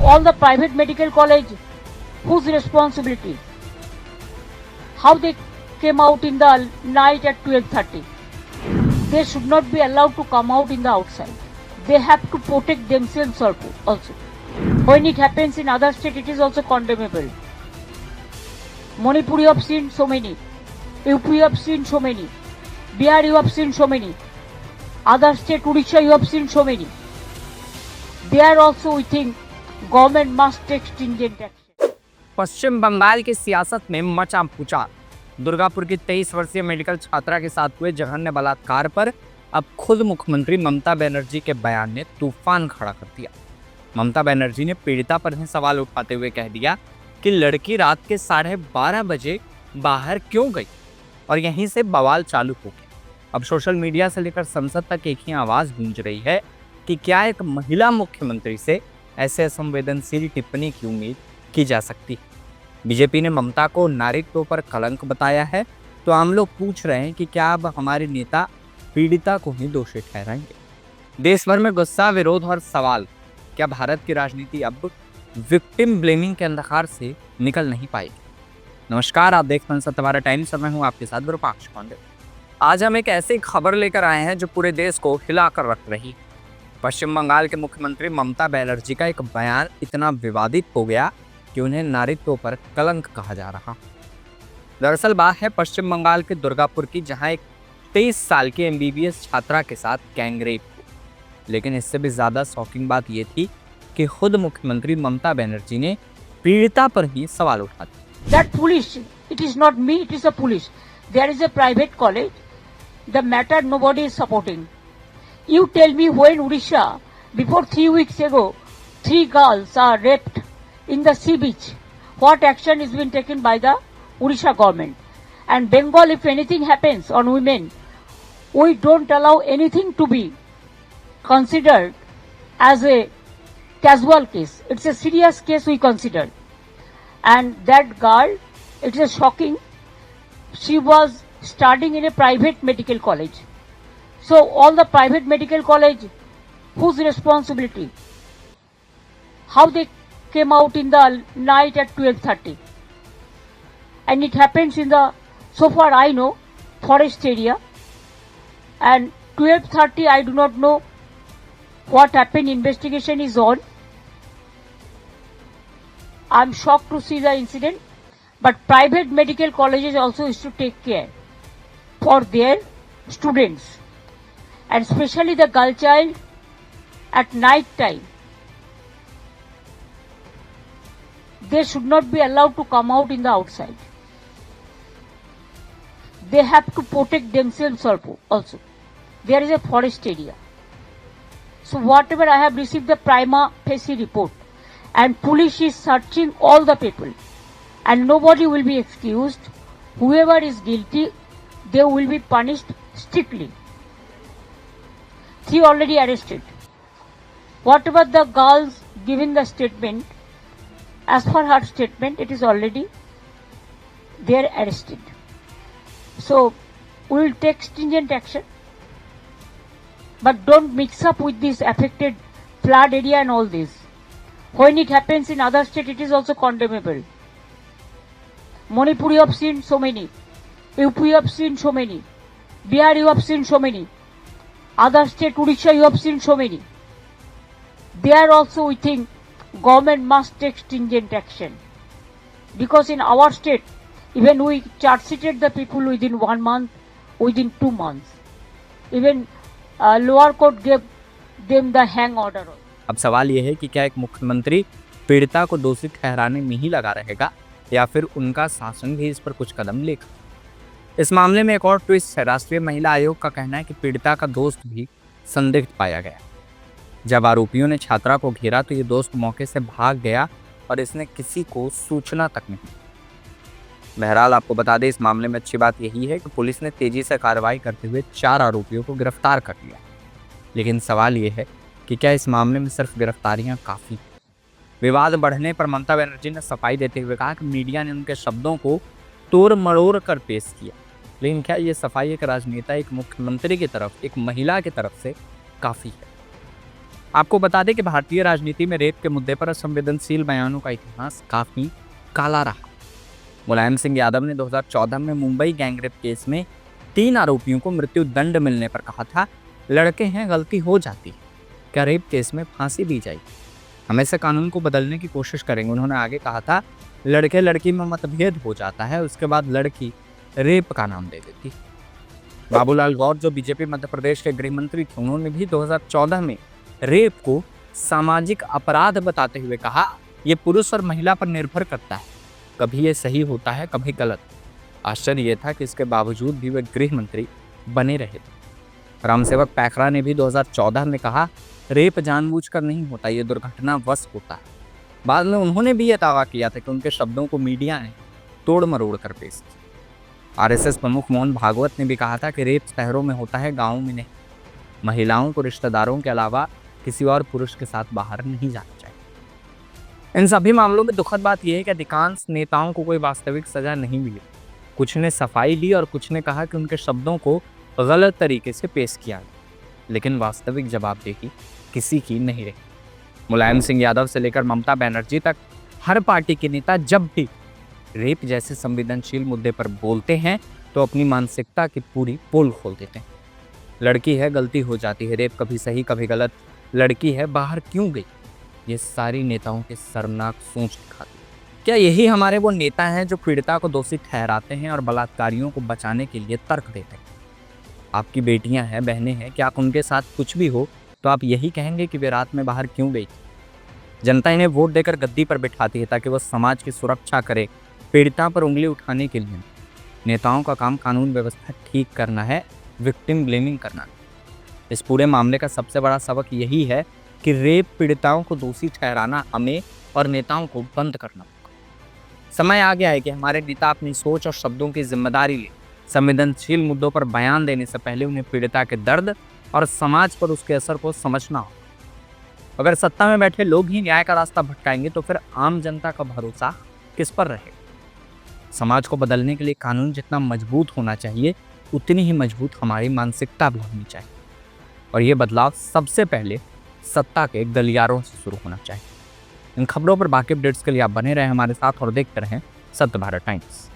all the private medical college, whose responsibility? How they came out in the night at 12:30? They should not be allowed to come out in the outside. They have to protect themselves also. When it happens in other states, it is also condemnable. Manipur you have seen so many. UP you have seen so many. Bihar you have seen so many. Other state, Odisha you have seen so many. There also we think government must take stringent action. पश्चिम बंगाल की सियासत में मचा पूछा। दुर्गापुर की 23 वर्षीय medical छात्रा के साथ हुए जघन्य बलात्कार पर अब खुद मुख्यमंत्री ममता बनर्जी के बयान ने तूफान खड़ा कर दिया। ममता बनर्जी ने पीड़िता पर ही सवाल उठाते हुए कह दिया कि लड़की रात के 12:30 बजे बाहर क्यों गई और यहीं से बवाल चालू हो गया। अब सोशल मीडिया से लेकर संसद तक एक ही आवाज़ गूंज रही है कि क्या एक महिला मुख्यमंत्री से ऐसे असंवेदनशील टिप्पणी की उम्मीद की जा सकती है। बीजेपी ने ममता को नारीत्व पर कलंक बताया है, तो आम लोग पूछ रहे हैं कि क्या अब हमारे नेता पीड़िता को ही दोषी ठहराएंगे। देश भर में गुस्सा, विरोध और सवाल। क्या भारत की राजनीति अब विक्टिम ब्लेमिंग के अंधकार से निकल नहीं पाएगी? नमस्कार, आप देख रहे हैं सत्यवारा टाइम्स। मैं हूं आपके साथ विरूपाक्ष पांडे। आज हम एक ऐसी खबर लेकर आए हैं जो पूरे देश को हिलाकर रख रही है। पश्चिम बंगाल के मुख्यमंत्री ममता बनर्जी का एक बयान इतना विवादित हो गया कि उन्हें नारीत्व पर कलंक कहा जा रहा। दरअसल बात है पश्चिम बंगाल के दुर्गापुर की, जहां एक 23 साल की MBBS छात्रा के साथ गैंगरेप हुआ। लेकिन इससे भी ज़्यादा शॉकिंग बात यह थी कि खुद मुख्यमंत्री ममता बनर्जी ने पीड़िता पर ही सवाल उठा दिया। That police, it is not me, it is a police. There is a private college. The matter nobody is supporting. You tell me when Odisha, before 3 weeks ago, 3 girls are raped in the sea beach. What action is being taken by the Odisha government? And Bengal, if anything happens on women, we don't allow anything to be considered as a casual case. It's a serious case we consider. And that girl, it is shocking. She was studying in a private medical college. So all the private medical college, whose responsibility? How they came out in the night at 12:30? And it happens in the, so far I know, forest area. And 12:30, I do not know what happened. Investigation is on. I'm shocked to see the incident, but private medical colleges also used to take care for their students, and especially the girl child at night time. They should not be allowed to come out in the outside. They have to protect themselves also. There is a forest area. So whatever I have received the prima facie report, and police is searching all the people, and nobody will be excused. Whoever is guilty, they will be punished strictly. 3 already arrested. Whatever the girls given the statement, as per her statement, it is already they are arrested. So we will take stringent action, but don't mix up with this affected flood area and all this. When it happens in other state, it is also condemnable. Manipur you have seen so many. UP you have seen so many. Bihar you have seen so many. Other state, Odisha you have seen so many. There also we think government must take stringent action. Because in our state, even we charge-sheeted the people within 1 month, within 2 months. Even lower court gave them the hang order. अब सवाल यह है कि क्या एक मुख्यमंत्री पीड़िता को दोषी ठहराने में ही लगा रहेगा या फिर उनका शासन भी इस पर कुछ कदम लेगा। इस मामले में एक और ट्विस्ट है। राष्ट्रीय महिला आयोग का कहना है कि पीड़िता का दोस्त भी संदिग्ध पाया गया। जब आरोपियों ने छात्रा को घेरा तो ये दोस्त मौके से भाग गया और इसने किसी को सूचना तक नहीं दी। बहरहाल आपको बता दें, इस मामले में अच्छी बात यही है कि पुलिस ने तेजी से कार्रवाई करते हुए 4 आरोपियों को गिरफ्तार कर लिया। लेकिन सवाल ये है कि क्या इस मामले में सिर्फ गिरफ्तारियां काफ़ी? विवाद बढ़ने पर ममता बनर्जी ने सफाई देते हुए कहा कि मीडिया ने उनके शब्दों को तोड़ मरोड़ कर पेश किया। लेकिन क्या ये सफाई एक राजनेता, एक मुख्यमंत्री की तरफ, एक महिला की तरफ से काफ़ी है? आपको बता दें कि भारतीय राजनीति में रेप के मुद्दे पर असंवेदनशील बयानों का इतिहास काफी काला रहा। मुलायम सिंह यादव ने 2014 में मुंबई गैंगरेप केस में 3 आरोपियों को मृत्यु दंड मिलने पर कहा था, लड़के हैं, गलती हो जाती है, क्या रेप केस में फांसी दी जाएगी, हम ऐसे कानून को बदलने की कोशिश करेंगे। उन्होंने आगे कहा था, लड़के लड़की में मतभेद हो जाता है, उसके बाद लड़की रेप का नाम दे देती। बाबूलाल गौर जो बीजेपी मध्य प्रदेश के गृह मंत्री थे, उन्होंने भी 2014 में रेप को सामाजिक अपराध बताते हुए कहा, यह पुरुष और महिला पर निर्भर करता है, कभी ये सही होता है, कभी गलत। आश्चर्य यह था कि इसके बावजूद भी वे गृह मंत्री बने रहे थे। रामसेवक पैखरा ने भी 2014 में कहा, रेप जानबूझकर नहीं होता, ये दुर्घटनावश होता है। बाद में उन्होंने भी यह दावा किया था कि उनके शब्दों को मीडिया ने तोड़ मरोड़ कर पेश किया। आरएसएस प्रमुख मोहन भागवत ने भी कहा था कि रेप शहरों में होता है, गाँव में नहीं। महिलाओं को रिश्तेदारों के अलावा किसी और पुरुष के साथ बाहर नहीं जाना चाहिए। इन सभी मामलों में दुखद बात यह है कि अधिकांश नेताओं को कोई वास्तविक सजा नहीं मिली। कुछ ने सफाई ली और कुछ ने कहा कि उनके शब्दों को गलत तरीके से पेश किया गया, लेकिन वास्तविक जवाबदेही किसी की नहीं रही। मुलायम सिंह यादव से लेकर ममता बनर्जी तक हर पार्टी के नेता जब भी रेप जैसे संवेदनशील मुद्दे पर बोलते हैं तो अपनी मानसिकता की पूरी पोल खोल देते हैं। लड़की है, गलती हो जाती है, रेप कभी सही कभी गलत, लड़की है, बाहर क्यों गई, ये सारी नेताओं के शर्मनाक सोच दिखाती है। क्या यही हमारे वो नेता हैं जो पीड़िता को दोषी ठहराते हैं और बलात्कारियों को बचाने के लिए तर्क देते हैं? आपकी बेटियां हैं, बहनें हैं, क्या आप उनके साथ कुछ भी हो तो आप यही कहेंगे कि वे रात में बाहर क्यों गई थी? जनता इन्हें वोट देकर गद्दी पर बिठाती है ताकि वह समाज की सुरक्षा करे, पीड़िता पर उंगली उठाने के लिए। नेताओं का काम कानून व्यवस्था ठीक करना है, विक्टिम ब्लेमिंग करना नहीं। इस पूरे मामले का सबसे बड़ा सबक यही है कि रेप पीड़िताओं को दोषी ठहराना हमें और नेताओं को बंद करना होगा। समय आ गया है कि हमारे नेता अपनी सोच और शब्दों की जिम्मेदारी लें। संवेदनशील मुद्दों पर बयान देने से पहले उन्हें पीड़िता के दर्द और समाज पर उसके असर को समझना होगा। अगर सत्ता में बैठे लोग ही न्याय का रास्ता भटकाएंगे तो फिर आम जनता का भरोसा किस पर रहेगा? समाज को बदलने के लिए कानून जितना मजबूत होना चाहिए, उतनी ही मजबूत हमारी मानसिकता भी होनी चाहिए। और ये बदलाव सबसे पहले सत्ता के गलियारों से शुरू होना चाहिए। इन खबरों पर बाकी अपडेट्स के लिए आप बने रहें हमारे साथ और देखते रहें सत्य भारत टाइम्स।